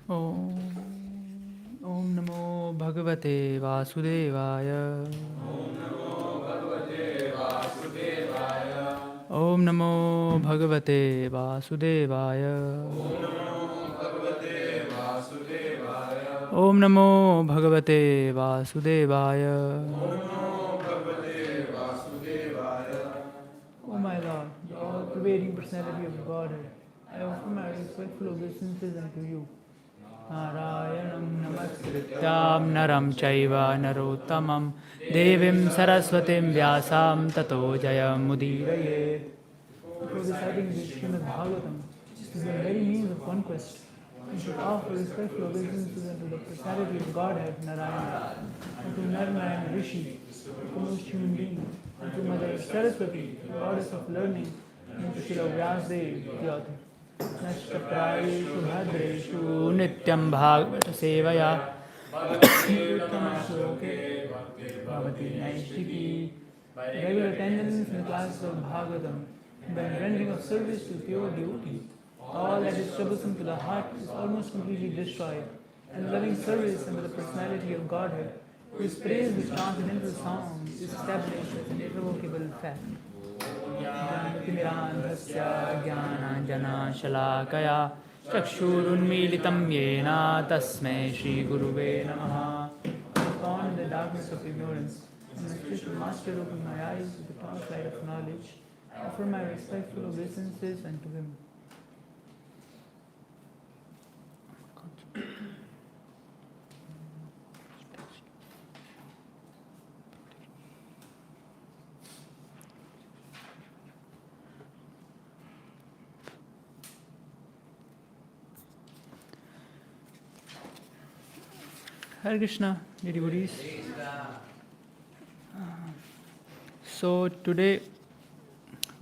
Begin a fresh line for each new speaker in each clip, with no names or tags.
Om Namo Bhagavate Vasudevaya. Om Namo Bhagavate Vasudevaya. Om Namo Bhagavate Vasudevaya. O my Lord, the all-pervading personality of Godhead, I offer my respectful obeisances unto you. Narayanam namaskrityam naram chaiva narottamam devim saraswatim vyasam tato jayam mudiraye. Before reciting the Srimad Bhagavatam, which is the very means of conquest, we should offer respectful obeisances unto the personality of Godhead, Narayana, unto Narayana Rishi, the most human being, unto Mother Saraswati, the goddess of learning, and to Srila Vyasdev, the author. नष्टप्रायेषु भद्रेषु नित्यं भागवत सेवया उत्तमश्लोके भवति नैष्ठिकी. Regular attendance in the classes of Bhagavatam, by rendering of service to pure devotee, all that is troublesome to the heart is almost completely destroyed, and loving service under the personality of Godhead, whose praise with transcendental sound is established as an irrevocable fact. ज्ञानतिमिरान्धस्य ज्ञानाञ्जनशलाकया चक्षुरुन्मीलितं येन तस्मै श्रीगुरुवे नमः. Gone in the darkness of ignorance, and the spiritual master opened my eyes with the torchlight of knowledge. I offer my respectful obeisances unto him. Hare Krishna, dear devotees. So today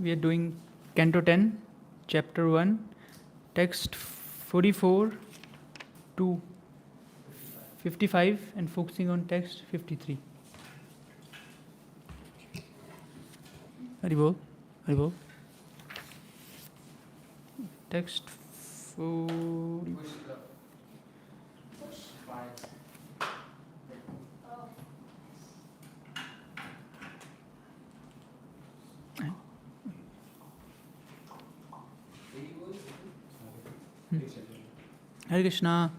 we are doing Canto 10, Chapter 1, text 44 to 55 and focusing on text 53. Haribol, Haribol. Text 40. Hare Krishna,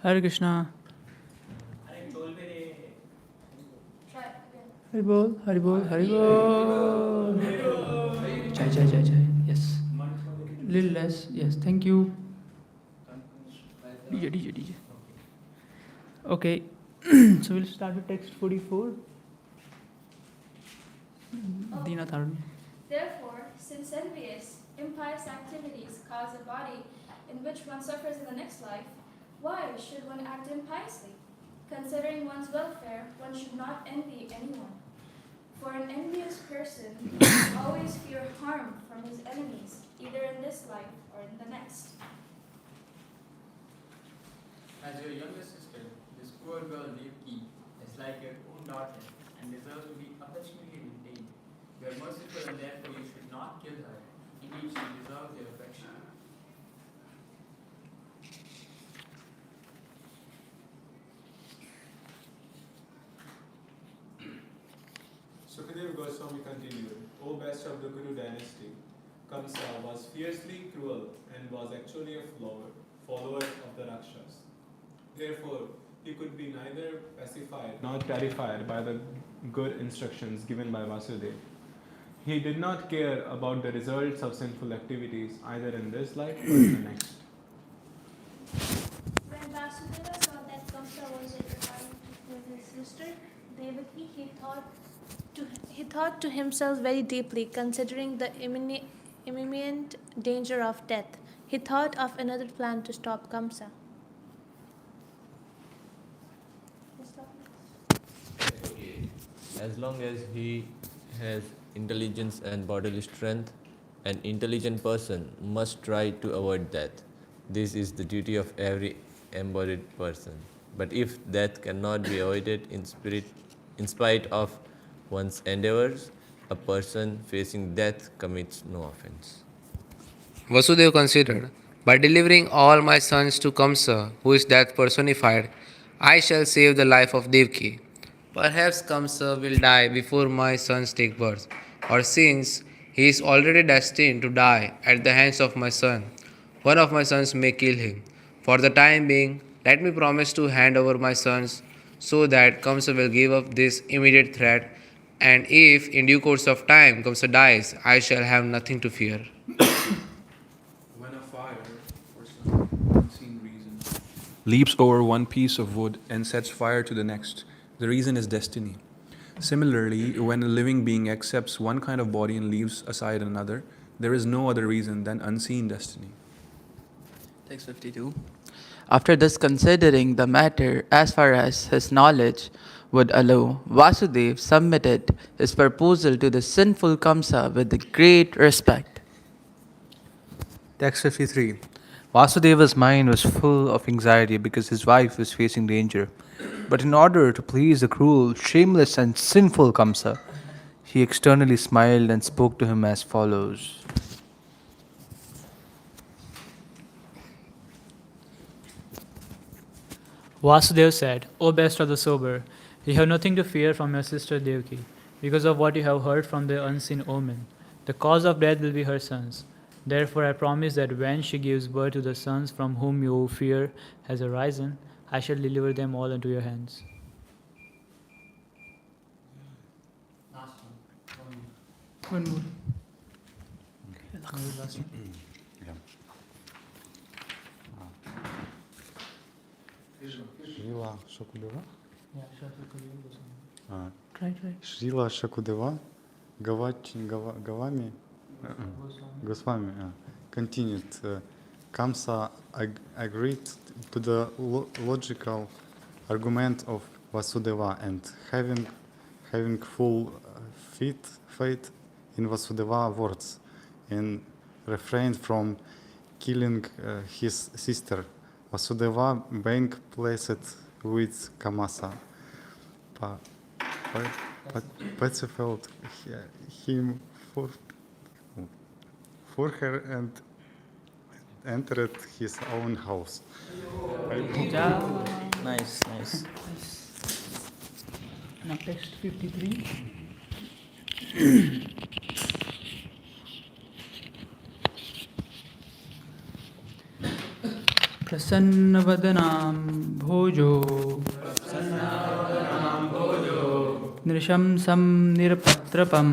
Hare Krishna. Haribol, Haribol, Haribol. Jai, Jai, Jai, Jai. Yes. Little less. Yes. Thank you. DJ, DJ, DJ. Okay. So we'll start with text 44. Dina Tharun.
Therefore, since envious, impious activities cause a body in which one suffers in the next life, why should one act impiously? Considering one's welfare, one should not envy anyone. For an envious person will always fear harm from his enemies, either in this life or in the next.
As your younger sister, this poor girl Devki is like your own daughter and deserves to be affectionately retained. You are merciful and therefore you should not kill her. Indeed, she deserves your affection.
Sukadeva Goswami continued, O best of the Guru dynasty, Kamsa was fiercely cruel and was actually a follower of the Rakshas. Therefore, he could be neither pacified nor terrified by the good instructions given by Vasudeva. He did not care about the results of sinful activities either in this life or in the next.
When Vasudeva saw that Kamsa was intertwined with his sister Devaki, he thought to himself very deeply, considering the imminent danger of death. He thought of another plan to stop Kamsa.
As long as he has intelligence and bodily strength, an intelligent person must try to avoid death. This is the duty of every embodied person. But if death cannot be avoided in spite of one's endeavors, a person facing death commits no offense.
Vasudeva considered By delivering all my sons to Kamsa, who is death personified, I shall save the life of Devki. Perhaps Kamsa will die before my sons take birth, or since he is already destined to die at the hands of my son, one of my sons may kill him. For the time being, let me promise to hand over my sons so that Kamsa will give up this immediate threat, and if in due course of time Kamsa dies, I shall have nothing to fear.
When a fire, for some unseen reason, leaps over one piece of wood and sets fire to the next, the reason is destiny. Similarly, when a living being accepts one kind of body and leaves aside another, there is no other reason than unseen destiny.
Text 52. After thus considering the matter as far as his knowledge would allow, Vasudev submitted his proposal to the sinful Kamsa with great respect.
Text 53. Vasudeva's mind was full of anxiety because his wife was facing danger. But in order to please the cruel, shameless, and sinful Kamsa, he externally smiled and spoke to him as follows.
Vasudev said, O best of the sober, you have nothing to fear from your sister Devki, because of what you have heard from the unseen omen. The cause of death will be her sons. Therefore, I promise that when she gives birth to the sons from whom your fear has arisen, I shall deliver them all into your hands. One more. Last one.
Шрила Шакудева?
Yeah,
А,
Try.
Шрила Шакудева Gavami Goswami continued. Kamsa agreed to the logical argument of Vasudeva and having full faith in Vasudeva words and refrained from killing his sister. Vasudeva being placed with Kamasa pacified him for her and entered his own house.
Nice.
Now text 53. प्रसन्नवदनां भोजो नृशंसं निरपत्रपं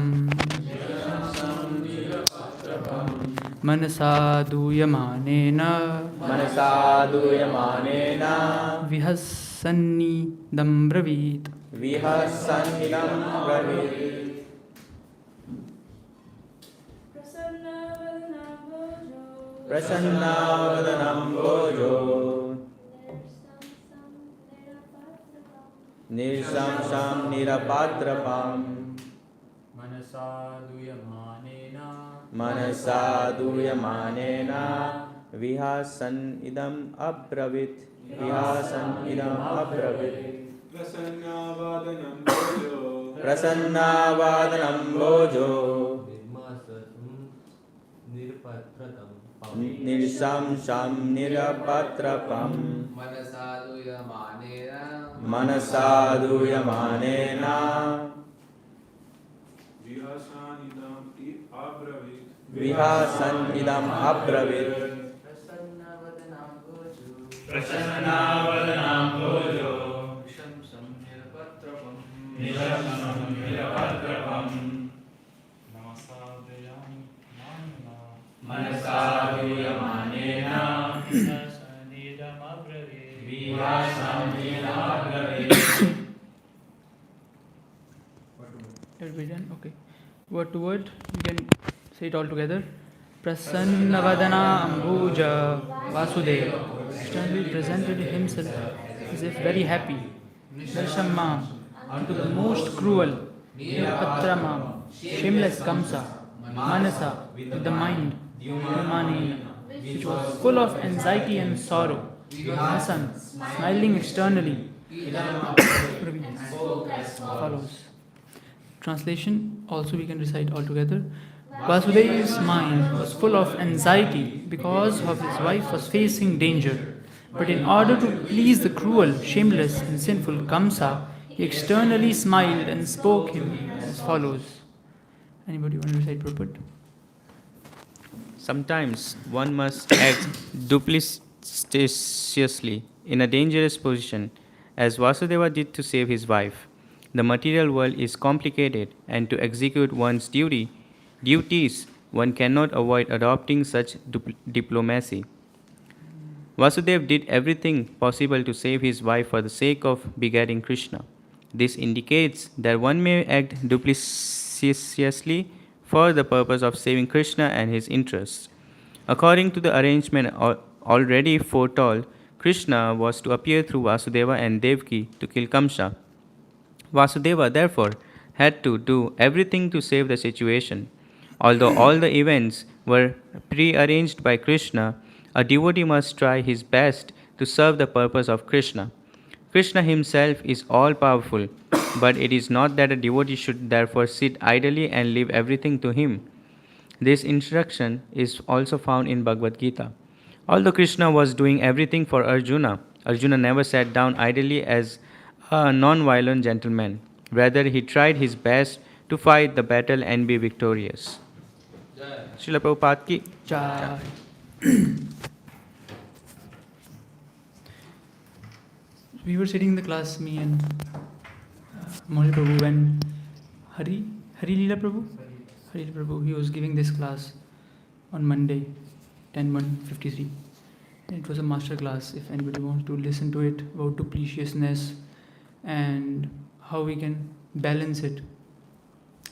Mansa दूयमानेन विहसन्निदं ब्रवीत्
Prasannavanam Bojo Nirsamsam Nirapatrapam Manasaduyamanena Vihasan idam abravit Prasannavanam Bojo Nirsamsam Nirapatrapam Manasaduyamanena Vihasan idam abravit Prasannavanam Bojo Nirpatrapam Manasaduyamanena
Have we done? Okay. Word to word, you can say it all together. Prasannavadana Ambuja Vasudeva externally presented himself as if very happy. Darshamma unto the most cruel, Nirpatramam, shameless Kamsa, Manasa, with the mind, Vimanena, which was full of anxiety and sorrow. Hasan, smiling externally, follows. Translation also we can recite all together. Vasudev's mind was full of anxiety because of his wife was facing danger. But in order to please the cruel, shameless, and sinful Kamsa, he externally smiled and spoke him as follows. Anybody want to recite purport?
Sometimes one must act duplicitously in a dangerous position, as Vasudeva did to save his wife. The material world is complicated, and to execute one's duties, one cannot avoid adopting such diplomacy. Vasudev did everything possible to save his wife for the sake of begetting Krishna. This indicates that one may act duplicitously for the purpose of saving Krishna and his interests. According to the arrangement already foretold, Krishna was to appear through Vasudeva and Devaki to kill Kamsa. Vasudeva, therefore, had to do everything to save the situation. Although all the events were prearranged by Krishna, a devotee must try his best to serve the purpose of Krishna. Krishna himself is all powerful, but it is not that a devotee should therefore sit idly and leave everything to him. This instruction is also found in Bhagavad Gita. Although Krishna was doing everything for Arjuna, Arjuna never sat down idly as a non-violent gentleman. Rather, he tried his best to fight the battle and be victorious. Srila Prabhupada ki
Jai. We were sitting in the class, me and Mohit Prabhu, and Hari Leela Prabhu? Hari Leela Prabhu, he was giving this class on Monday, 10/1/53. It was a master class. If anybody wants to listen to it, about dupliciousness and how we can balance it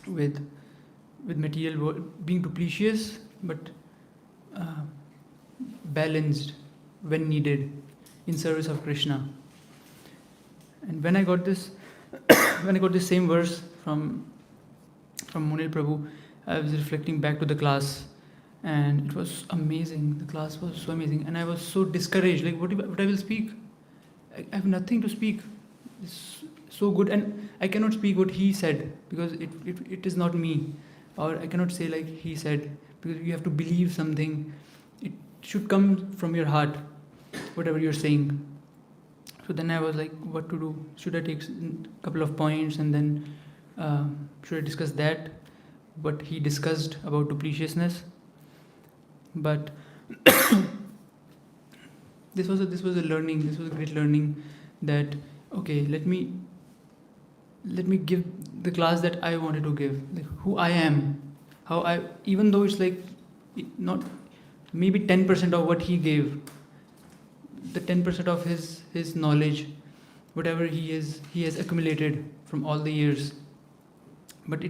with material being duplicious but balanced when needed in service of Krishna. And when I got this same verse from Munil Prabhu, I was reflecting back to the class, and it was amazing. The class was so amazing, and I was so discouraged. Like, what I will speak? I have nothing to speak. It's so good, and I cannot speak what he said because it is not me, or I cannot say like he said, because you have to believe something. It should come from your heart, whatever you're saying. So then I was like, what to do? Should I take a couple of points and then should I discuss that? What he discussed about dupliciousness. But this was a learning. This was a great learning that okay, let me give the class that I wanted to give, like who I am, how I, even though it's like not maybe 10% of what he gave, the 10% of his knowledge, whatever he has accumulated from all the years. But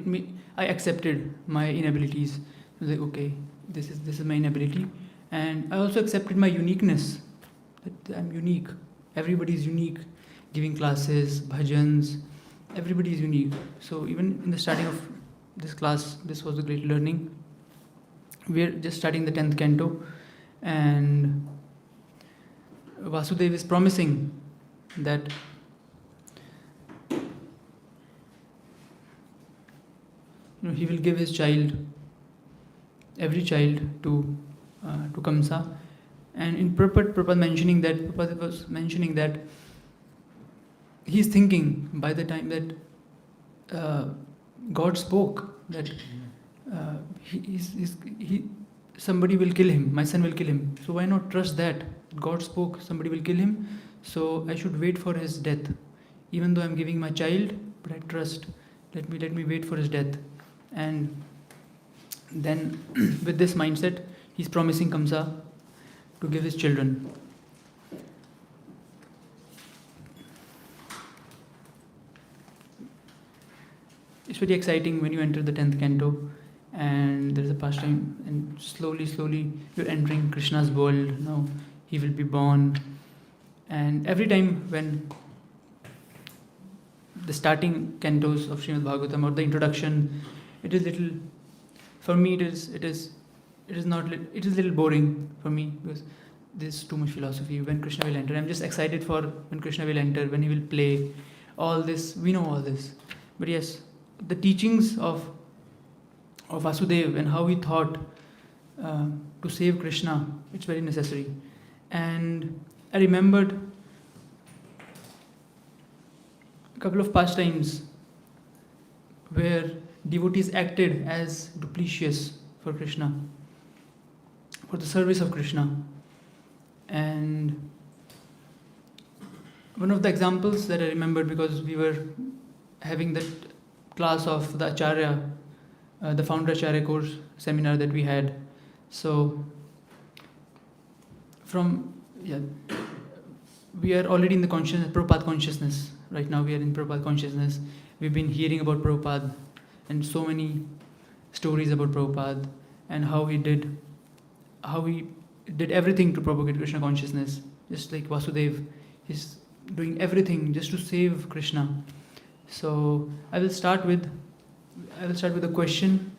I accepted my inabilities. I was like, okay, this is my inability, and I also accepted my uniqueness. That I'm unique. Everybody is unique. Giving classes, bhajans, everybody is unique. So even in the starting of this class, this was a great learning. We're just starting the 10th canto, and Vasudev is promising that he will give his child, every child, to Kamsa. And in Prabhupada was mentioning that he's thinking by the time that God spoke that somebody will kill him, my son will kill him. So why not trust that? God spoke, somebody will kill him. So I should wait for his death. Even though I'm giving my child, but I trust. Let me wait for his death. And then with this mindset, he's promising Kamsa to give his children. It's very exciting when you enter the 10th canto and there's a pastime, and slowly you're entering Krishna's world. Now he will be born, and every time when the starting cantos of Srimad Bhagavatam or the introduction, it is little, for me it is little boring for me, because there's too much philosophy. When Krishna will enter, I'm just excited for when Krishna will enter, when he will play, all this, we know all this. But yes, the teachings of of Vasudeva and how he thought to save Krishna, it's very necessary. And I remembered a couple of pastimes where devotees acted as duplicious for Krishna, for the service of Krishna. And one of the examples that I remembered, because we were having that class of the Acharya, the founder Acharya course seminar that we had. So we are already in the Prabhupada consciousness. Right now we are in Prabhupada consciousness. We've been hearing about Prabhupada and so many stories about Prabhupada and how he did everything to propagate Krishna consciousness. Just like Vasudeva, he's doing everything just to save Krishna. So I will start with a question.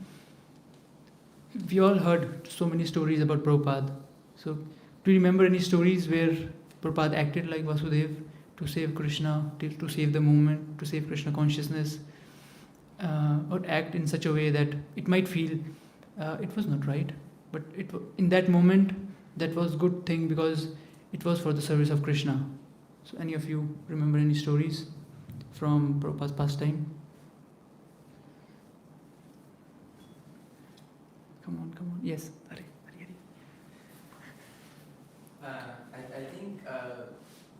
We all heard so many stories about Prabhupada. So do you remember any stories where Prabhupada acted like Vasudeva to save Krishna, to save the movement, to save Krishna consciousness, or act in such a way that it might feel it was not right, but in that moment that was good thing because it was for the service of Krishna. So any of you remember any stories from Prabhupada's pastime? Come on. Yes. Hari.
I think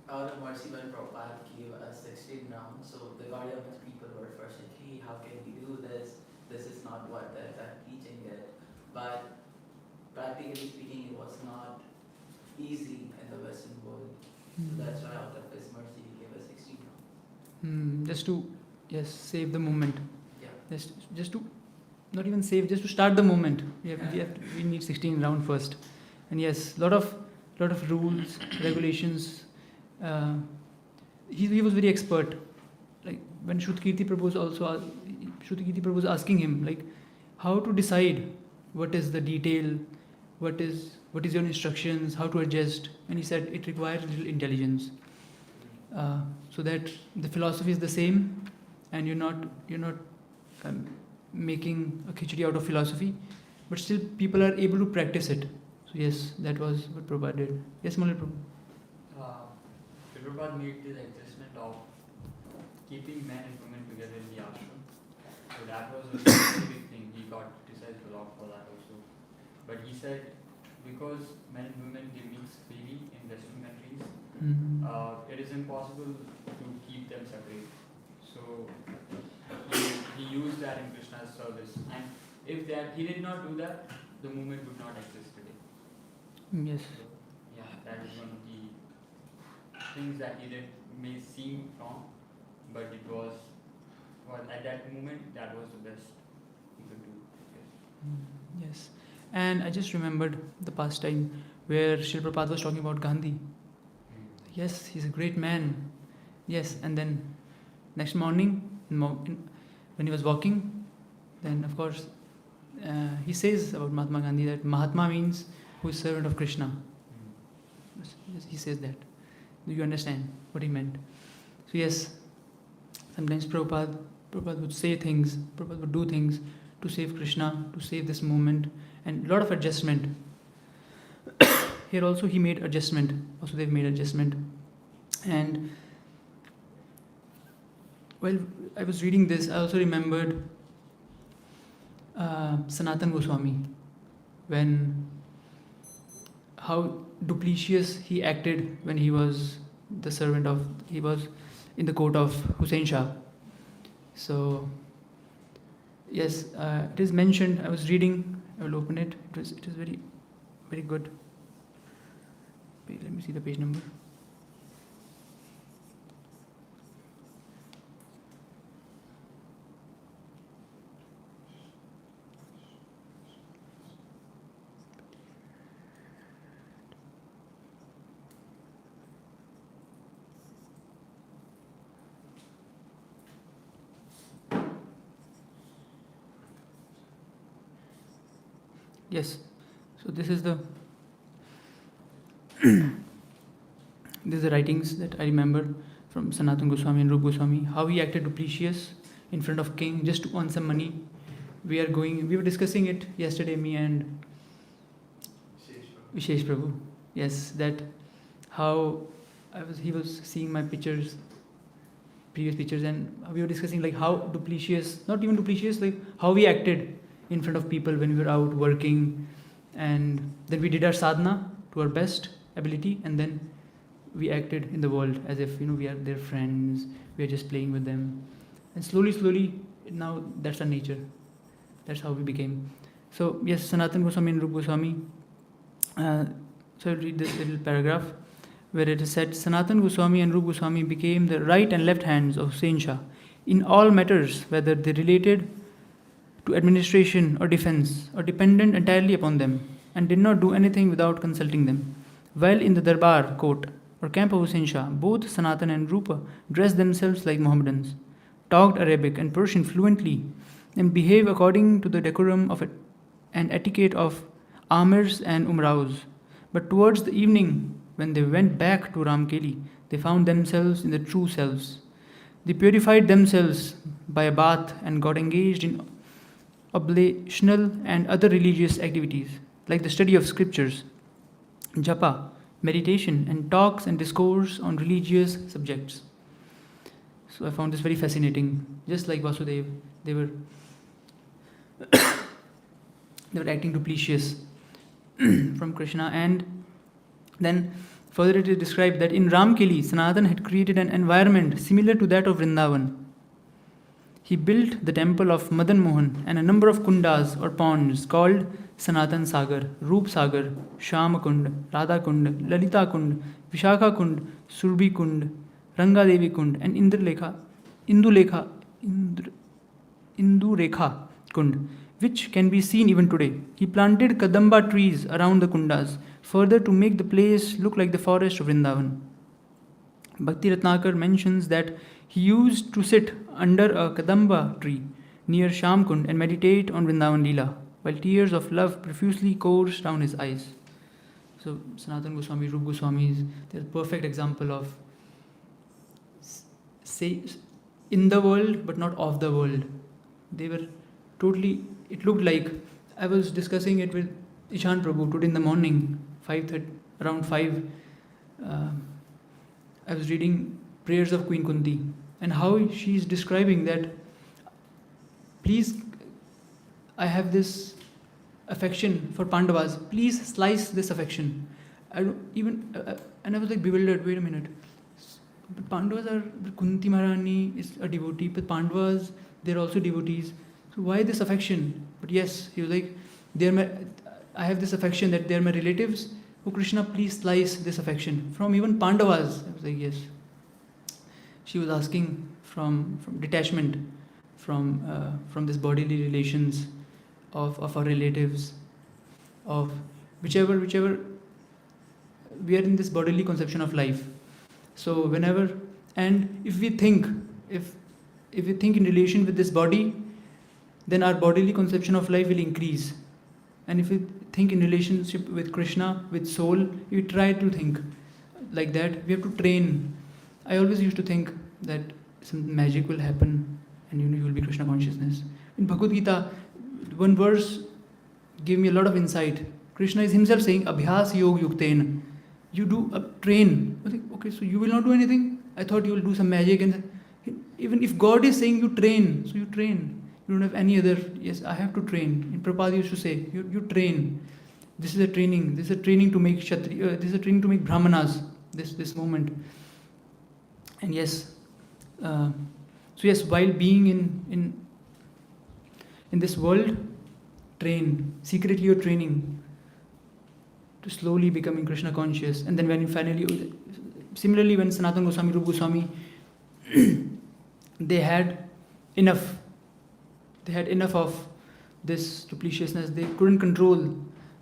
out of mercy when Prabhupada gave us 16 rounds, so the Gaudiya people were first like, hey, how can we do this? This is not what they're teaching it. But practically speaking, it was not easy in the Western world. So that's why out of His mercy, He gave us 16 rounds.
Just to save the moment.
Yeah.
Just to not even save, just to start the moment. We need 16 round first. And yes, lot of rules, regulations. He was very expert. Like when Shrutikirti Prabhu was asking him like how to decide what is the detail, what is your instructions, how to adjust, and he said it requires a little intelligence. So that the philosophy is the same, and you're not making a khichdi out of philosophy, but still people are able to practice it. So yes, that was what Prabhupada did. Yes, Malal Prabhu.
Prabhupada made this adjustment of keeping men and women together in the ashram. So that was a very big thing. He got criticized a lot for that also. But he said because men and women they mix freely in Western countries, it is impossible to keep them separate. So he used that in Krishna's service. And if he did not do that, the movement would not exist today.
Yes.
So, that is one of the things that he did may seem wrong, but it was at that moment that was the best he could do.
Yes. And I just remembered the pastime where Srila Prabhupada was talking about Gandhi. Yes, he's a great man. Yes, and then next morning when he was walking, then of course he says about Mahatma Gandhi that Mahatma means who is servant of Krishna. He says that. Do you understand what he meant? So yes, sometimes Prabhupada would say things, Prabhupada would do things to save Krishna, to save this movement, and a lot of adjustment. Here also he made adjustment. Also they've made adjustment. And while I was reading this, I also remembered Sanatan Goswami, how duplicitous he acted when he was he was in the court of Hussain Shah. So yes, it is mentioned. I was reading. I will open it. It is very, very good. Wait, let me see the page number. Yes. So this is the these are the writings that I remember from Sanatan Goswami and Rup Goswami, how he acted duplicitous in front of king just to earn some money, we were discussing it yesterday, me and Vishesh Prabhu. Yes, that how he was seeing my pictures, previous pictures, and we were discussing like how duplicious, not even duplicious, like how we acted in front of people when we were out working, and then we did our sadhana to our best ability, and then we acted in the world as if we are their friends, we are just playing with them, and slowly now that's our nature, that's how we became. So yes, Sanatan Goswami and Rup Goswami, so I'll read this little paragraph where it is said, Sanatan Goswami and Rup Goswami became the right and left hands of Hussain Shah in all matters, whether they related to administration or defense, or dependent entirely upon them, and did not do anything without consulting them. While in the Darbar court or camp of Hussain Shah, both Sanatan and Rupa dressed themselves like Mohammedans, talked Arabic and Persian fluently, and behaved according to the decorum of and etiquette of Amirs and Umraus. But towards the evening, when they went back to Ramkeli, they found themselves in their true selves. They purified themselves by a bath and got engaged in oblational and other religious activities, like the study of scriptures, japa, meditation, and talks and discourse on religious subjects. So I found this very fascinating. Just like Vasudev, they were acting duplicious from Krishna. And then further it is described that in Ramkeli, Sanatan had created an environment similar to that of Vrindavan. He built the temple of Madan Mohan and a number of kundas or ponds called Sanatan Sagar, Roop Sagar, Shama Kund, Radha Kund, Lalita Kund, Vishakha Kund, Surbi Kund, Ranga Devi Kund, and Indurekha Kund, which can be seen even today. He planted Kadamba trees around the kundas, further to make the place look like the forest of Vrindavan. Bhakti Ratnakar mentions that he used to sit under a Kadamba tree near Shamkund and meditate on Vrindavan Leela, while tears of love profusely coursed down his eyes. So Sanatan Goswami, Rup Goswamis, they're a perfect example of say in the world but not of the world. They were totally, it looked like, I was discussing it with Ishan Prabhu today in the morning, around 5. I was reading Prayers of Queen Kunti, and how she is describing that, please, I have this affection for Pandavas, please slice this affection. And I was like bewildered, wait a minute. But Pandavas are, Kunti Maharani is a devotee, but Pandavas, they're also devotees. So why this affection? But yes, he was like, I have this affection that they're my relatives. Oh Krishna, please slice this affection. From even Pandavas. I was like, yes. She was asking from detachment from this bodily relations of our relatives, of whichever we are in this bodily conception of life. So whenever, and if we think in relation with this body, then our bodily conception of life will increase. And if we think in relationship with Krishna, with soul, we try to think like that. We have to train. I always used to think that some magic will happen and you will be Krishna consciousness. In Bhagavad Gita, one verse gave me a lot of insight. Krishna is himself saying, Abhyas Yog Yukten. You do train. I think, okay, so you will not do anything? I thought you will do some magic. And even if God is saying you train, so you train. You don't have any other, yes, I have to train. In Prabhupada used to say, you train. This is a training. This is a training to make Kshatriya, this is a training to make Brahmanas, this moment. And yes, so yes, while being in this world, train. Secretly you're training to slowly becoming Krishna conscious. And then when you finally, similarly when Sanatan Goswami, Rup Goswami, they had enough of this dupliciousness. They couldn't control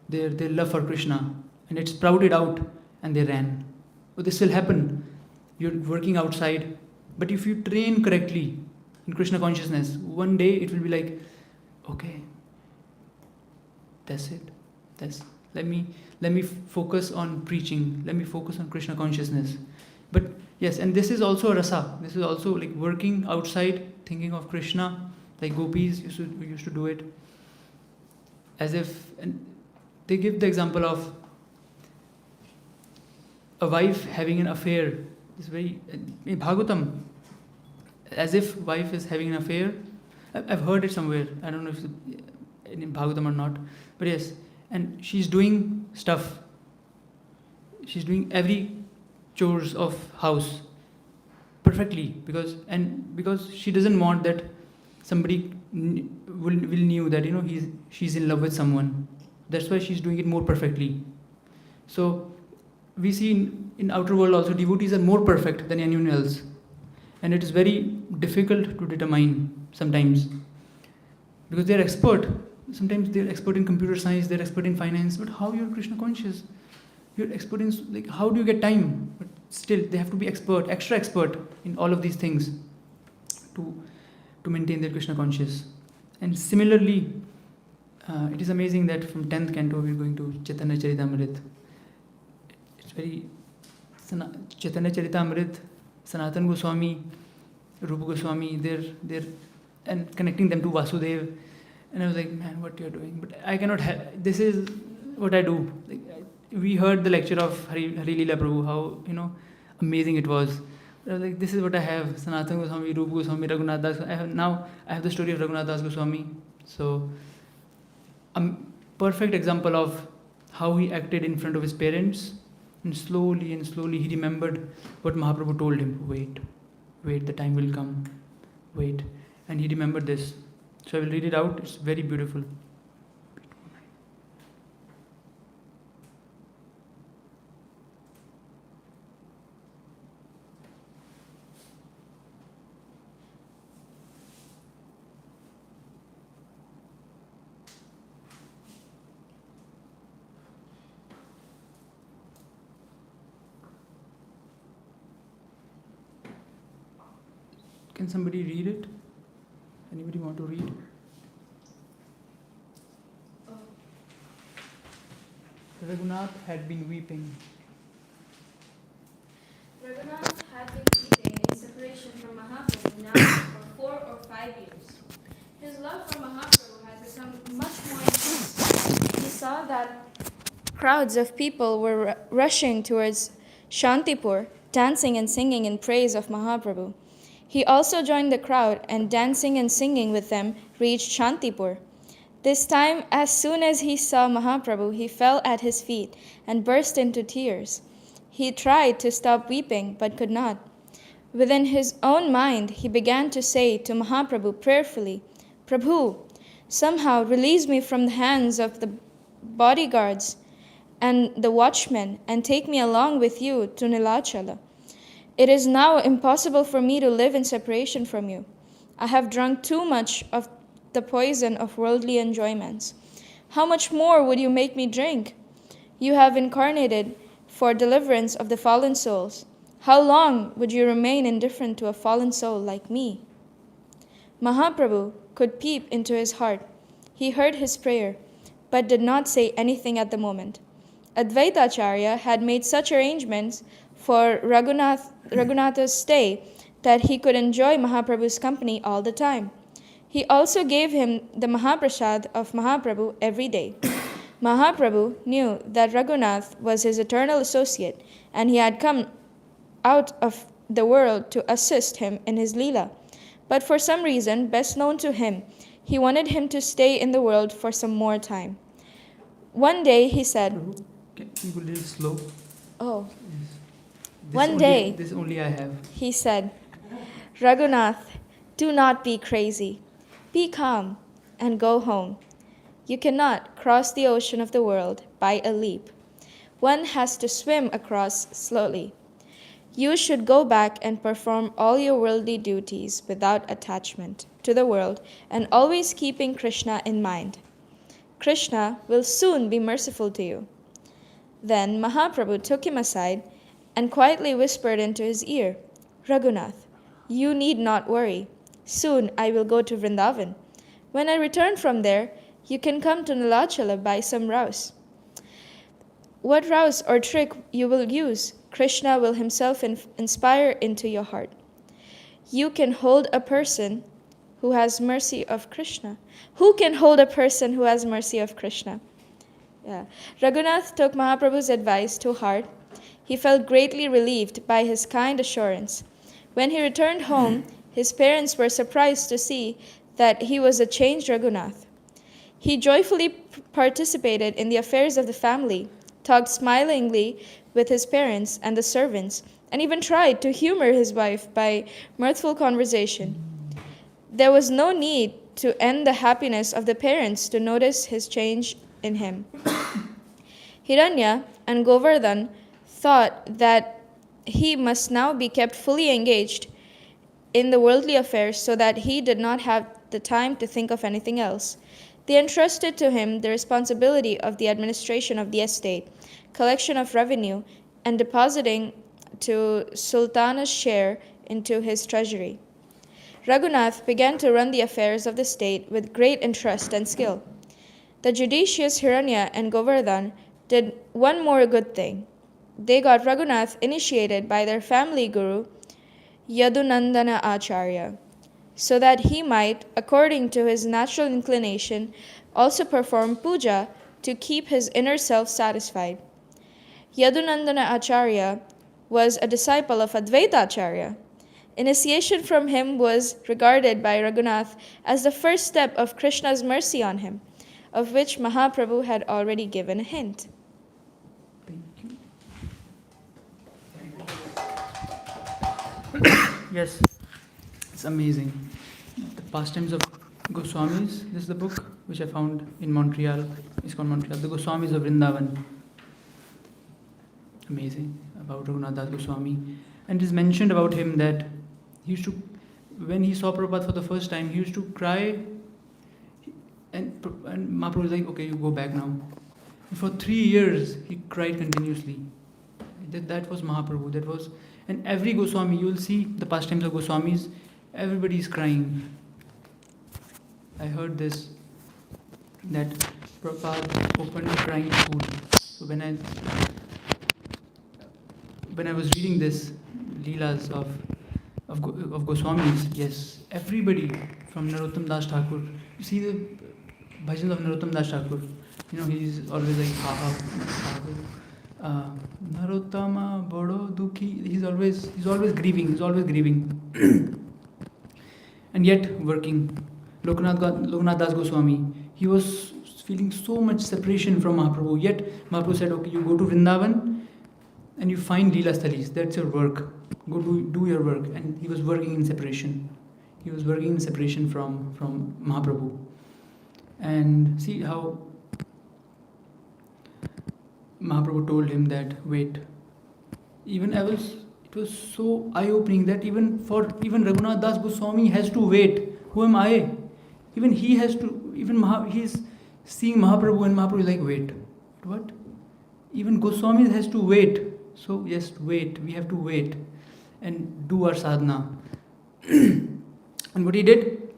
their love for Krishna, and it sprouted out and they ran. But this will happen. You're working outside, but if you train correctly in Krishna consciousness, one day it will be like, okay, that's it. Let me focus on preaching. Let me focus on Krishna consciousness. But yes, and this is also a rasa. This is also like working outside, thinking of Krishna, like gopis used to do it, as if, and they give the example of a wife having an affair. It's very in Bhagavatam, as if wife is having an affair. I've heard it somewhere. I don't know if it's in Bhagavatam or not, but yes. And she's doing stuff. She's doing every chores of house perfectly because she doesn't want that somebody will knew that she's in love with someone. That's why she's doing it more perfectly. So we see in outer world also devotees are more perfect than anyone else, and it is very difficult to determine sometimes because they're expert. Sometimes they're expert in computer science, they're expert in finance, but how you're Krishna conscious? You're expert in, like, how do you get time? But still they have to be expert, extra expert in all of these things to maintain their Krishna conscious. And similarly, it is amazing that from 10th canto we're going to Chaitanya Charitamrita. It's very Chaitanya Charitamrita, Sanatana Goswami, Rupa Goswami, they're and connecting them to Vasudeva. And I was like, man, what you're doing? But I cannot this is what I do. Like, we heard the lecture of Hari Leela Prabhu, how amazing it was. I was like, this is what I have: Sanatana Goswami, Rupa Goswami, Raghunath Das. I have the story of Raghunath Das Goswami. So, a perfect example of how he acted in front of his parents, and slowly he remembered what Mahaprabhu told him. Wait, the time will come. Wait, and he remembered this. So I will read it out. It's very beautiful. Can somebody read it? Anybody want to read? Raghunath had been weeping.
Raghunath had been weeping in separation from Mahaprabhu now for 4 or 5 years. His love for Mahaprabhu had become much more intense. He saw that crowds of people were rushing towards Shantipur, dancing and singing in praise of Mahaprabhu. He also joined the crowd, and dancing and singing with them reached Shantipur. This time, as soon as he saw Mahaprabhu, he fell at his feet and burst into tears. He tried to stop weeping, but could not. Within his own mind, he began to say to Mahaprabhu prayerfully, "Prabhu, somehow release me from the hands of the bodyguards and the watchmen, and take me along with you to Nilachala. It is now impossible for me to live in separation from you. I have drunk too much of the poison of worldly enjoyments. How much more would you make me drink? You have incarnated for deliverance of the fallen souls. How long would you remain indifferent to a fallen soul like me?" Mahaprabhu could peep into his heart. He heard his prayer, but did not say anything at the moment. Advaitacharya had made such arrangements for Raghunatha's stay that he could enjoy Mahaprabhu's company all the time. He also gave him the Mahaprasad of Mahaprabhu every day. Mahaprabhu knew that Raghunath was his eternal associate, and he had come out of the world to assist him in his Leela. But for some reason best known to him, he wanted him to stay in the world for some more time. One day he said,
Can you go a little slow?
"Oh."
This only I have.
He said, "Raghunath, do not be crazy. Be calm and go home. You cannot cross the ocean of the world by a leap. One has to swim across slowly. You should go back and perform all your worldly duties without attachment to the world and always keeping Krishna in mind. Krishna will soon be merciful to you." Then Mahaprabhu took him aside and quietly whispered into his ear, "Raghunath, you need not worry. Soon I will go to Vrindavan. When I return from there, you can come to Nilachala by some ruse. What ruse or trick you will use, Krishna will himself inspire into your heart. You can hold a person who has mercy of Krishna? Who can hold a person who has mercy of Krishna? Yeah. Raghunath took Mahaprabhu's advice to heart. He felt greatly relieved by his kind assurance. When he returned home, his parents were surprised to see that he was a changed Raghunath. He joyfully participated in the affairs of the family, talked smilingly with his parents and the servants, and even tried to humor his wife by mirthful conversation. There was no need to end the happiness of the parents to notice his change in him. Hiranya and Govardhan thought that he must now be kept fully engaged in the worldly affairs so that he did not have the time to think of anything else. They entrusted to him the responsibility of the administration of the estate, collection of revenue, and depositing to Sultana's share into his treasury. Raghunath began to run the affairs of the state with great interest and skill. The judicious Hiranya and Govardhan did one more good thing. They got Raghunath initiated by their family guru, Yadunandana Acharya, so that he might, according to his natural inclination, also perform puja to keep his inner self satisfied. Yadunandana Acharya was a disciple of Advaita Acharya. Initiation from him was regarded by Raghunath as the first step of Krishna's mercy on him, of which Mahaprabhu had already given a hint.
Yes, it's amazing. The Pastimes of Goswamis. This is the book which I found in Montreal. It's called Montreal. The Goswamis of Vrindavan. Amazing about Raghunath Das Goswami. And it is mentioned about him that he used to, when he saw Prabhupada for the first time, he used to cry. And Mahaprabhu was like, okay, you go back now. And for 3 years, he cried continuously. That was Mahaprabhu. That was, and every Goswami, you will see the Pastimes of Goswamis, everybody is crying. I heard this, that Prabhupada opened crying food. So when I was reading this Leelas of Goswamis, yes, everybody from Narottam Das Thakur, you see the bhajans of Narottam Das Thakur, he's always like, Narottama Bodo Dukhi, he's always grieving, and yet working. Loknath Das Goswami, he was feeling so much separation from Mahaprabhu, yet Mahaprabhu said, okay, you go to Vrindavan and you find Leela Sthalis, that's your work, go do your work. And he was working in separation. He was working in separation from Mahaprabhu. And see how Mahaprabhu told him that, wait, it was so eye-opening that even Raghunath Das Goswami has to wait. Who am I? Even he has to, he's seeing Mahaprabhu and Mahaprabhu is like, wait, what? Even Goswami has to wait. So yes, wait, we have to wait and do our sadhana. And what he did,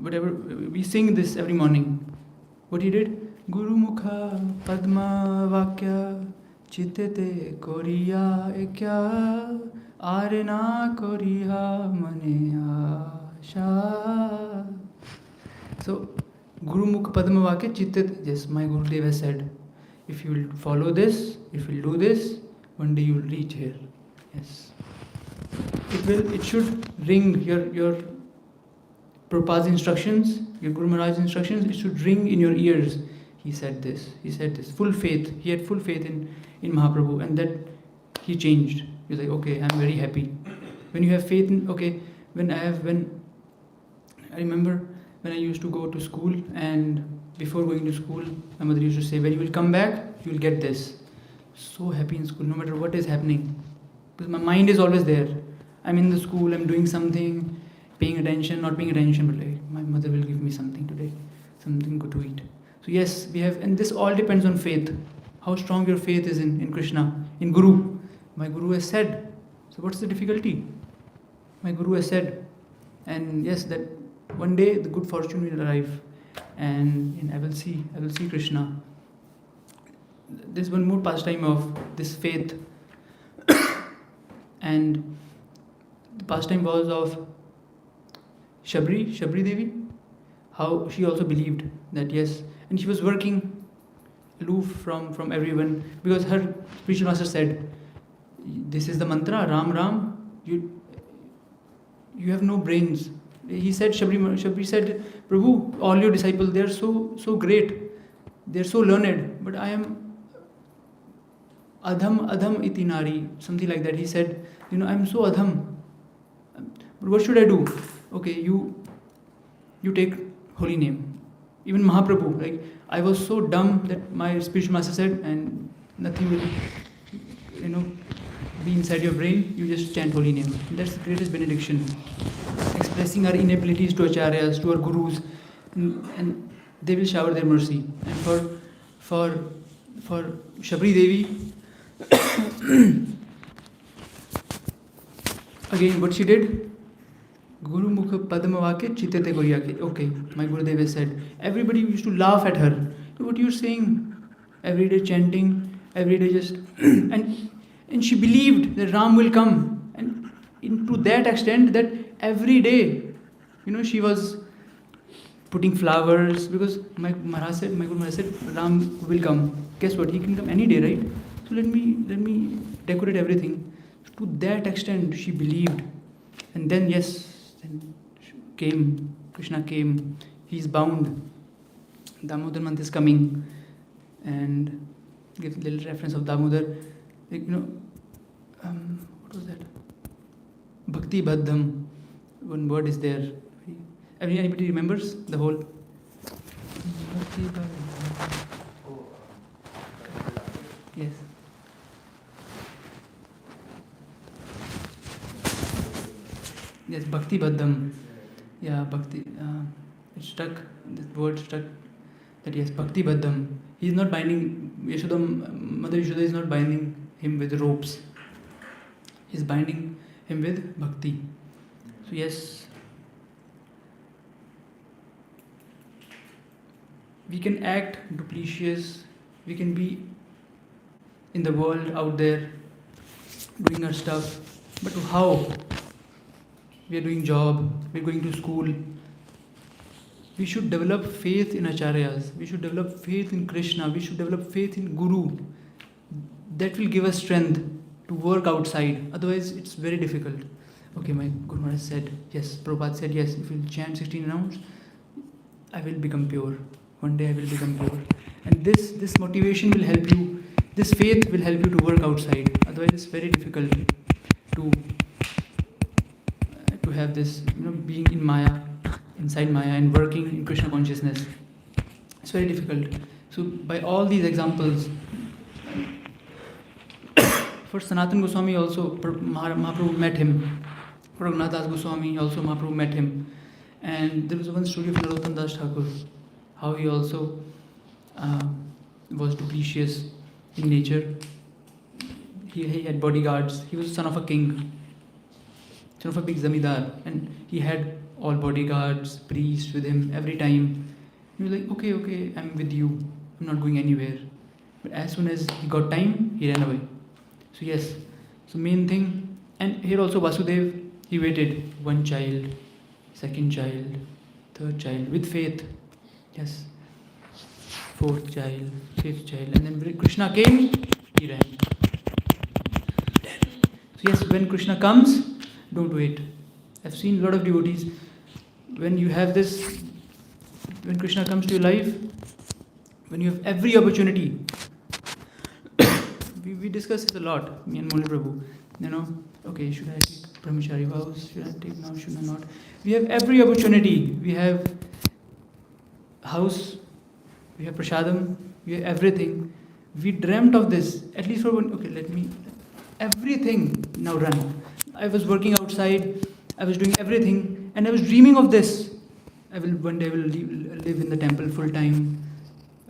whatever, we sing this every morning. What he did, Guru Mukha Padma Vakya Chittete Koriya Ekya Arena Koriya Mane Asha. So, Guru Mukha Padma Vakya Chittete, yes, my Gurudev has said, if you will follow this, if you will do this, one day you will reach here. Yes. It should ring your Prabhupada's instructions, your Guru Maharaj's instructions, it should ring in your ears. He said this. Full faith. He had full faith in Mahaprabhu, and that he changed. He was like, okay, I'm very happy. When you have faith in, okay, when I remember when I used to go to school, and before going to school, my mother used to say, when you will come back, you will get this. So happy in school, no matter what is happening. Because my mind is always there. I'm in the school, I'm doing something, paying attention, not paying attention, but like, my mother will give me something today, something good to eat. So yes, we have, and this all depends on faith. How strong your faith is in Krishna, in Guru. My Guru has said. So what's the difficulty? My Guru has said. And yes, that one day the good fortune will arrive, and I will see Krishna. There's one more pastime of this faith, and the pastime was of Shabri Devi, how she also believed that yes, and she was working aloof from everyone because her spiritual master said, "This is the mantra, Ram Ram. You have no brains." He said, Shabri said, "Prabhu, all your disciples, they are so great, they are so learned, but I am adham iti nari," something like that. He said, I'm so adham. But what should I do? Okay, you take holy name. Even Mahaprabhu, like I was so dumb that my spiritual master said, and nothing will, be inside your brain. You just chant holy name. That's the greatest benediction. Expressing our inabilities to acharyas, to our gurus, and they will shower their mercy. And for Shabri Devi, again, what she did? Guru Mukha Padmavake Chitete Goriyake. Okay, my Gurudev has said. Everybody used to laugh at her. What you're saying? Every day chanting, every day just and she believed that Ram will come. And to that extent that every day, she was putting flowers because my Guru Maharaj said Ram will come. Guess what? He can come any day, right? So let me decorate everything. To that extent she believed. And then Krishna came, he's bound. Damodar month is coming, and give a little reference of Damodar. What was that? Bhakti Baddham. One word is there. Anybody remembers the whole? Bhakti Baddham. Yes. Yes, Bhakti Baddham. Yeah, Bhakti. It stuck, this word stuck, that yes, Bhakti Baddham. He is not binding, Mother Yashoda is not binding him with ropes. He is binding him with Bhakti. So yes, we can act duplicitous, we can be in the world out there doing our stuff, but how? We are doing job, we are going to school. We should develop faith in acharyas, we should develop faith in Krishna, we should develop faith in Guru. That will give us strength to work outside, otherwise it's very difficult. Okay, my Guru Maharaj said, yes, Prabhupada said, yes, if you chant 16 rounds, I will become pure. One day I will become pure. And this motivation will help you, this faith will help you to work outside. Otherwise it's very difficult to have this, being in Maya, inside Maya and working in Krishna consciousness. It's very difficult. So by all these examples, for Sanatana Goswami also, Mahaprabhu met him. For Raghunath Das Goswami also Mahaprabhu met him. And there was one story of Narottam Das Thakur, how he also was duplicitous in nature. He had bodyguards. He was son of a king, son of a big zamidar, and he had all bodyguards, priests with him every time. He was like, okay, I'm with you. I'm not going anywhere. But as soon as he got time, he ran away. So yes, so main thing, and here also Vasudev, he waited one child, second child, third child, with faith. Yes, fourth child, fifth child, and then when Krishna came, he ran. So yes, when Krishna comes, don't wait. I've seen a lot of devotees, when you have this, when Krishna comes to your life, when you have every opportunity, we discuss this a lot, me and Moli Prabhu, okay, should I take brahmachari vows, should I take now, should I not? We have every opportunity, we have house, we have prasadam, we have everything. We dreamt of this, at least for one, everything now run. I was working outside, I was doing everything, and I was dreaming of this. One day I will live in the temple full time.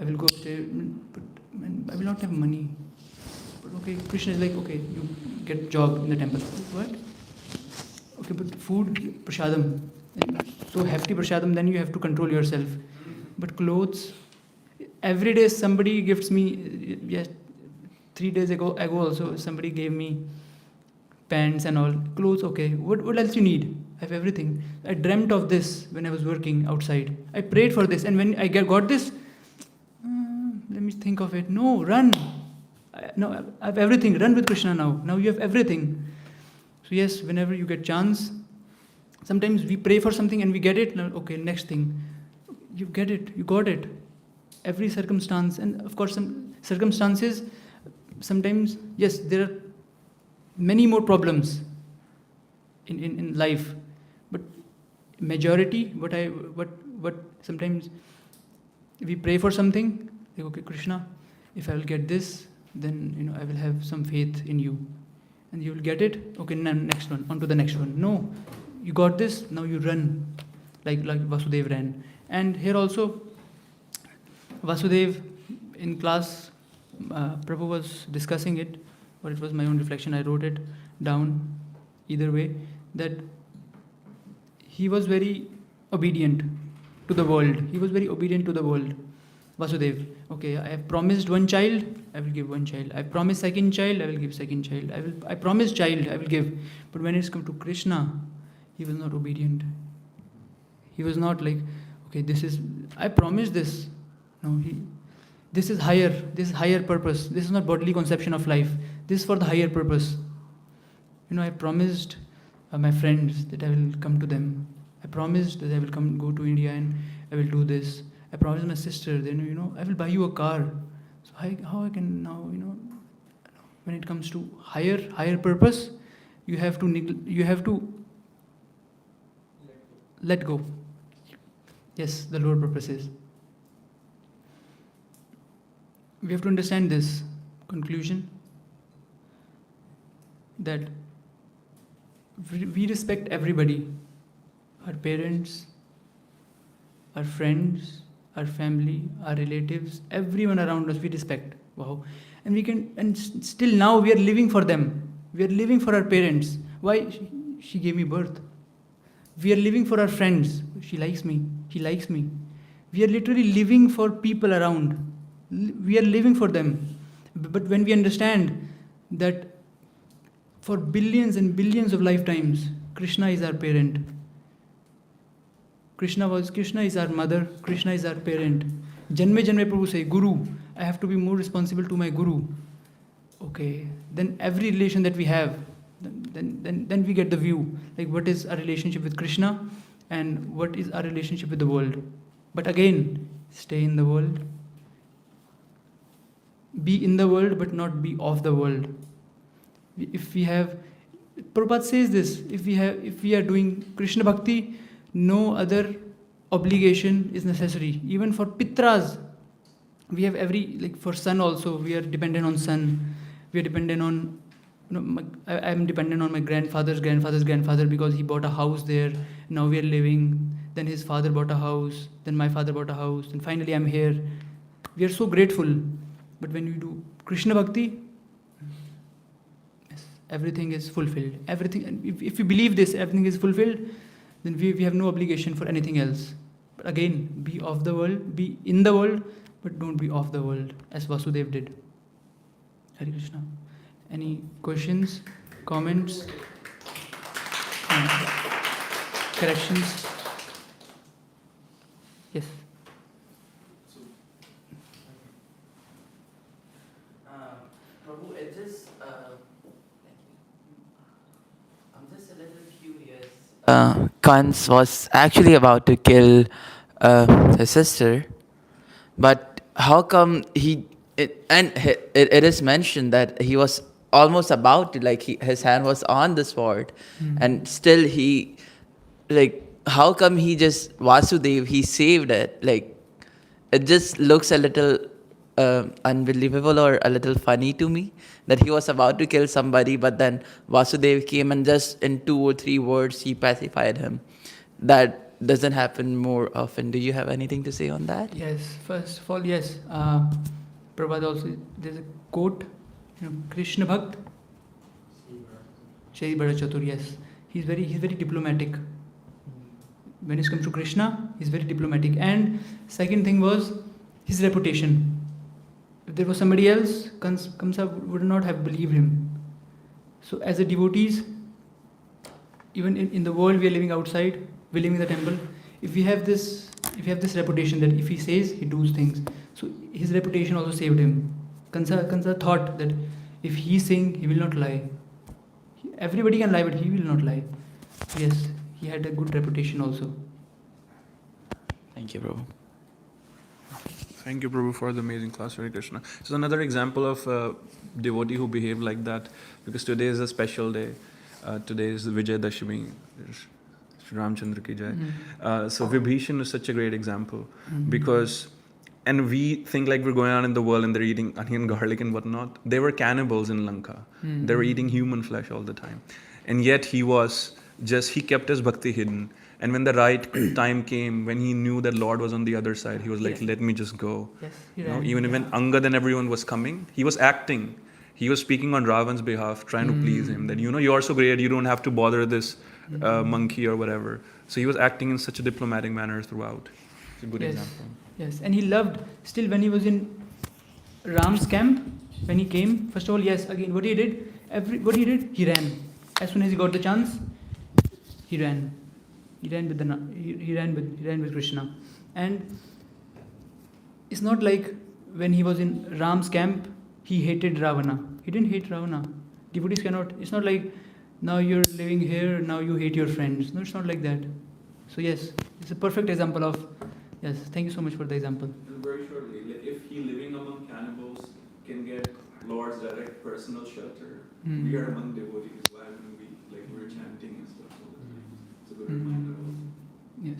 I will go up there, but I will not have money. But okay, Krishna is like, okay, you get job in the temple. What? Okay, but food, prasadam. So hefty prasadam, then you have to control yourself. But clothes, every day somebody gifts me, 3 days ago also somebody gave me pants and all. Clothes, okay. What else you need? I have everything. I dreamt of this when I was working outside. I prayed for this, and when I got this, let me think of it. No, run. No, I have everything. Run with Krishna now. Now you have everything. So yes, whenever you get chance, sometimes we pray for something and we get it. Now, okay, next thing. You get it. You got it. Every circumstance, and of course some circumstances, sometimes, yes, there are many more problems in life. But majority, what sometimes we pray for something, like, okay, Krishna, if I will get this, then I will have some faith in you. And you will get it, okay, next one, on to the next one. No, you got this, now you run, like Vasudev ran. And here also, Vasudev, in class, Prabhu was discussing it, but it was my own reflection, I wrote it down, either way, that he was very obedient to the world. He was very obedient to the world. Vasudev, okay, I have promised one child, I will give one child. I have promised second child, I will give second child. I promised child, I will give. But when it's come to Krishna, he was not obedient. He was not like, okay, I promised this. No, this is higher purpose. This is not bodily conception of life. This is for the higher purpose. I promised my friends that I will come to them. I promised that I will go to India and I will do this. I promised my sister, then, I will buy you a car. So how I can now, when it comes to higher purpose, you have to let go. Yes, the lower purposes. We have to understand this conclusion, that we respect everybody, our parents, our friends, our family, our relatives, everyone around us we respect. Wow. And still now we are living for them. We are living for our parents. Why? She gave me birth. We are living for our friends. She likes me. He likes me. We are literally living for people around. We are living for them. But when we understand that for billions and billions of lifetimes, Krishna is our parent. Krishna is our mother, Krishna is our parent. Janme Prabhu say, Guru, I have to be more responsible to my Guru. Okay, then every relation that we have, then we get the view, like what is our relationship with Krishna and what is our relationship with the world. But again, stay in the world. Be in the world, but not be of the world. If we have, Prabhupada says this, if we are doing Krishna Bhakti, no other obligation is necessary. Even for Pitras, we have for sun also, we are dependent on sun. We are dependent on, I am dependent on my grandfather's grandfather because he bought a house there. Now we are living. Then his father bought a house. Then my father bought a house. And finally I'm here. We are so grateful. But when we do Krishna Bhakti, yes, everything is fulfilled. Everything. If you believe this, everything is fulfilled, then we have no obligation for anything else. But again, be of the world, be in the world, but don't be of the world, as Vasudev did. Hare Krishna. Any questions, comments, corrections? Yes.
Prabhu, I'm just a little curious. Kans was actually about to kill his sister, but how come it is mentioned that he was almost about to, his hand was on the sword, and still how come Vasudev, he saved it? It just looks a little unbelievable or a little funny to me that he was about to kill somebody, but then Vasudev came and just in 2 or 3 words he pacified him. That doesn't happen more often. Do you have anything to say on that?
Yes, first of all, yes. Prabhupada also, there's a quote, Krishna Bhakt, Shri Bada Chatur, yes. He's very diplomatic. When it comes to Krishna, he's very diplomatic. And second thing was his reputation. If there was somebody else, Kamsa would not have believed him. So as a devotees, even in the world we are living outside, we're living in the temple. If we have this reputation that if he says, he does things. So his reputation also saved him. Kansa thought that if he's saying, he will not lie. Everybody can lie, but he will not lie. Yes, he had a good reputation also.
Thank you, Prabhu.
Thank you, Prabhu, for the amazing class, Hare Krishna. So another example of a devotee who behaved like that, because today is a special day. Today is Vijay Dashami, Shri Ramchandra ki jai. So Vibhishan is such a great example, because, and we think like we're going out in the world and they're eating onion, garlic and whatnot. They were cannibals in Lanka. They were eating human flesh all the time. And yet he kept his bhakti hidden. And when the right time came, when he knew that Lord was on the other side, he was like, let me just go.
Yes,
Even when Angad and everyone was coming, he was acting. He was speaking on Ravan's behalf, trying to please him. That, you are so great, you don't have to bother this monkey or whatever. So he was acting in such a diplomatic manner throughout. It's a good example.
Yes, and he loved, still when he was in Ram's camp, when he came, first of all, yes, again, what he did, he ran. As soon as he got the chance, he ran. He ran with Krishna. And it's not like when he was in Ram's camp, he hated Ravana. He didn't hate Ravana. Devotees cannot, it's not like now you're living here, now you hate your friends. No, it's not like that. So yes, it's a perfect example of, yes, thank you so much for the example.
And very shortly, like if he living among cannibals can get Lord's direct personal shelter, we are among devotees. Why wouldn't we, like we're chanting and stuff all the time? It's a good reminder also.
Yes.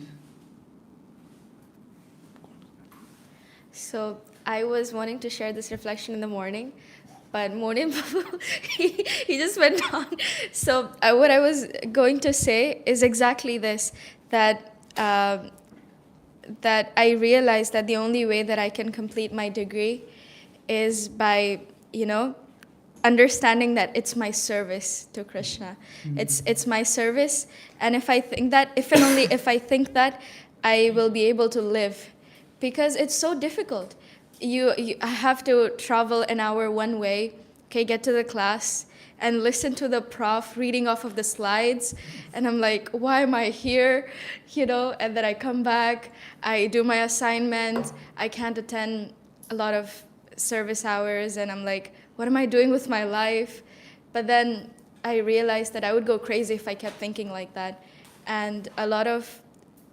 So I was wanting to share this reflection in the morning, but Monin Babu, he just went on. So what I was going to say is exactly this, that that I realized that the only way that I can complete my degree is by, understanding that it's my service to Krishna. It's my service, and if I think that, if and only if I think that, I will be able to live, because it's so difficult. I have to travel an hour one way, get to the class, and listen to the prof reading off of the slides, and I'm like, why am I here? And then I come back, I do my assignment, I can't attend a lot of service hours, and I'm like, what am I doing with my life? But then I realized that I would go crazy if I kept thinking like that. And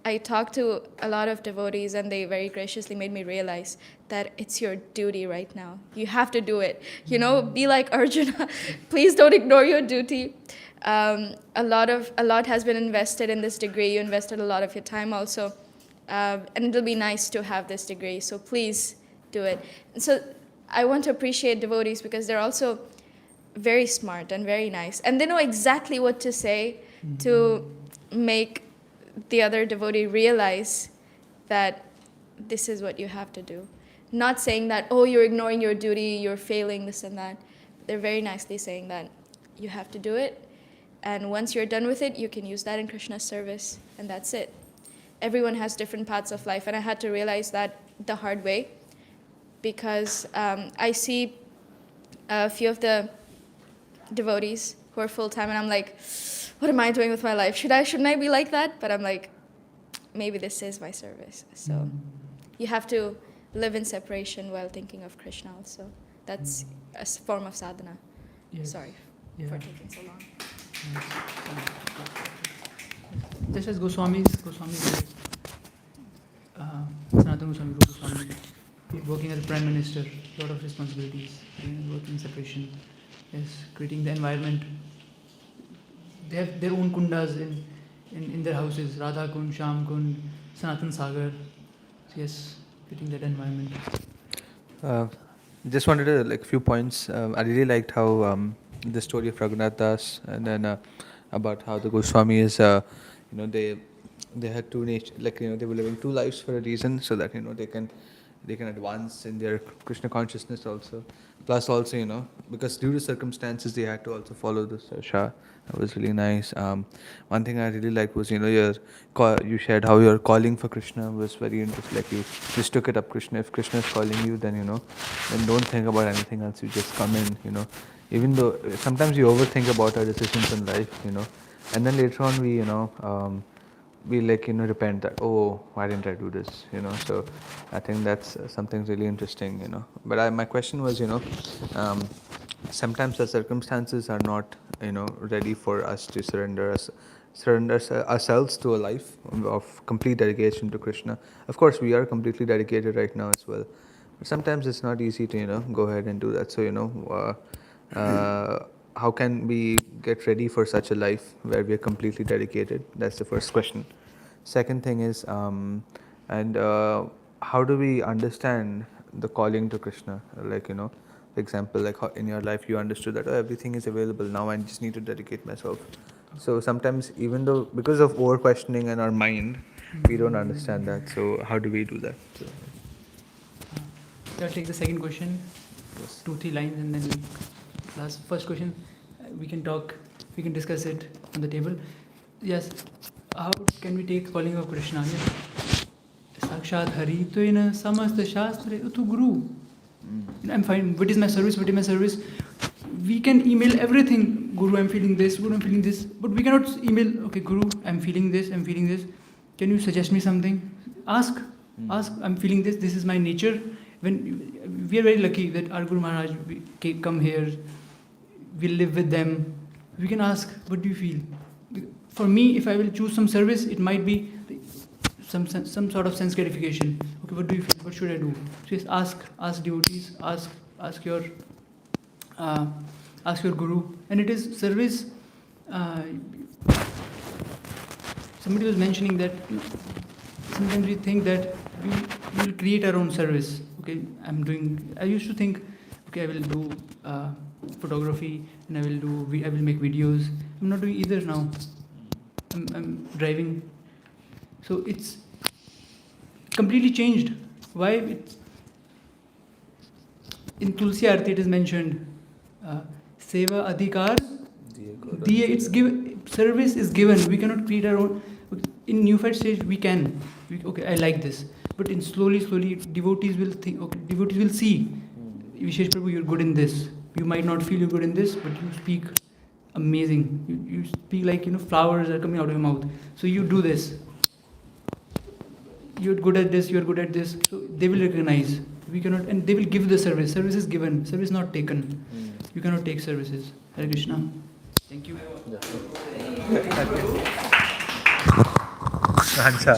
I talked to a lot of devotees, and they very graciously made me realize that it's your duty right now. You have to do it. Be like Arjuna. Please don't ignore your duty. A lot has been invested in this degree. You invested a lot of your time also. And it'll be nice to have this degree. So please do it. And so I want to appreciate devotees because they're also very smart and very nice. And they know exactly what to say to make the other devotee realize that this is what you have to do. Not saying that, oh, you're ignoring your duty, you're failing, this and that. They're very nicely saying that you have to do it, and once you're done with it, you can use that in Krishna's service, and that's it. Everyone has different paths of life, and I had to realize that the hard way, because I see a few of the devotees who are full-time, and I'm like, what am I doing with my life? Shouldn't I be like that? But I'm like, maybe this is my service. So you have to live in separation while thinking of Krishna also. That's a form of sadhana.
Yes.
Sorry for taking so long.
Just as Goswamis, Sanatana Goswami, Rupa Goswami, working as a prime minister, a lot of responsibilities, working in separation, yes, creating the environment. They have their own kundas in their houses, Radha Kund, Sham Kund, Sanatan Sagar. Yes, creating that environment.
Just wanted to like few points. I really liked how the story of Raghunath Das, and then about how the Goswamis, they had two nature, they were living two lives for a reason, so that they can advance in their Krishna consciousness also. Plus also, because due to circumstances, they had to also follow this Shah. That was really nice. One thing I really liked was, you shared how your calling for Krishna was very interesting. Like you just took it up, Krishna. If Krishna is calling you, then, then don't think about anything else. You just come in, Even though sometimes we overthink about our decisions in life, and then later on we we repent that, oh, why didn't I do this, so I think that's something really interesting, but my question was, sometimes the circumstances are not ready for us to surrender ourselves to a life of complete dedication to Krishna. Of course we are completely dedicated right now as well, but sometimes it's not easy to go ahead and do that. So how can we get ready for such a life where we are completely dedicated? That's the first question. Second thing is, and how do we understand the calling to Krishna? For example, like how in your life you understood that, oh, everything is available now, I just need to dedicate myself. So sometimes, even though because of over questioning in our mind, we don't understand that. So how do we do that? So,
I'll take the second question,
yes.
2-3 lines, and then last first question. We can talk, we can discuss it on the table. Yes, how can we take calling of Krishna? Yes. Sakshat Hari Tuina Samasta Shastra Utu Guru. I'm fine. What is my service? What is my service? We can email everything. Guru, I'm feeling this. Guru, I'm feeling this. But we cannot email, okay, Guru, I'm feeling this. I'm feeling this. Can you suggest me something? Ask. Ask. I'm feeling this. This is my nature. When we are very lucky that our Guru Maharaj come here, we live with them. We can ask, what do you feel? For me, if I will choose some service, it might be some sort of sense gratification. Okay, what do you feel? What should I do? So just ask devotees, ask your guru, and it is service. Somebody was mentioning that sometimes we think that we will create our own service. Okay, I used to think, okay, I will do photography and I will make videos. I'm not doing either now. I'm driving. So it's completely changed. Why? In Tulsi Arti it is mentioned, Seva Adhikar, service is given. We cannot create our own. In Neophyte stage we can. Okay, I like this. But in slowly, devotees will think. Okay, devotees will see. Vishesh Prabhu, you're good in this. You might not feel you're good in this, but you speak amazing. You speak like flowers are coming out of your mouth. So you do this. You're good at this. You're good at this. So they will recognize. We cannot, and they will give the service. Service is given. Service not taken. You cannot take services. Hare Krishna. Thank you.
अच्छा